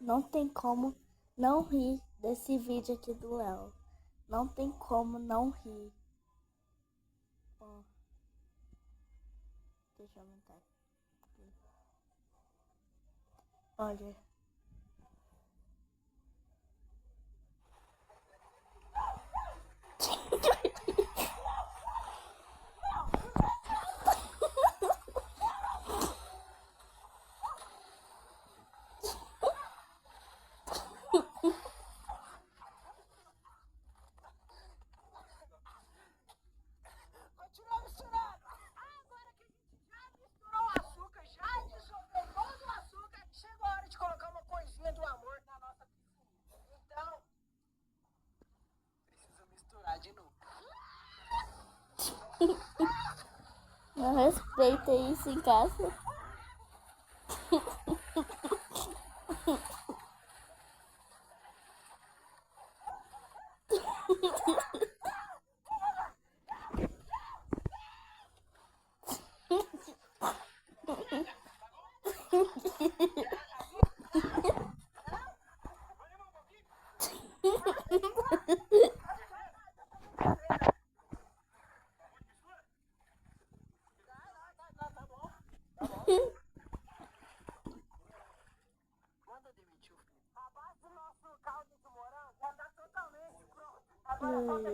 Não tem como não rir desse vídeo aqui do Léo. Não tem como não rir. Ó, deixa eu aumentar aqui. Olha. Continua misturando. Agora que a gente já misturou o açúcar, já dissolveu todo o açúcar, chegou a hora de colocar uma coisinha do amor na nossa piscina. Então, precisa misturar de novo. Não respeita isso em casa. Tá bom. Manda demitir o filho. A base do nosso caldo de morango já tá totalmente pronto. Agora falta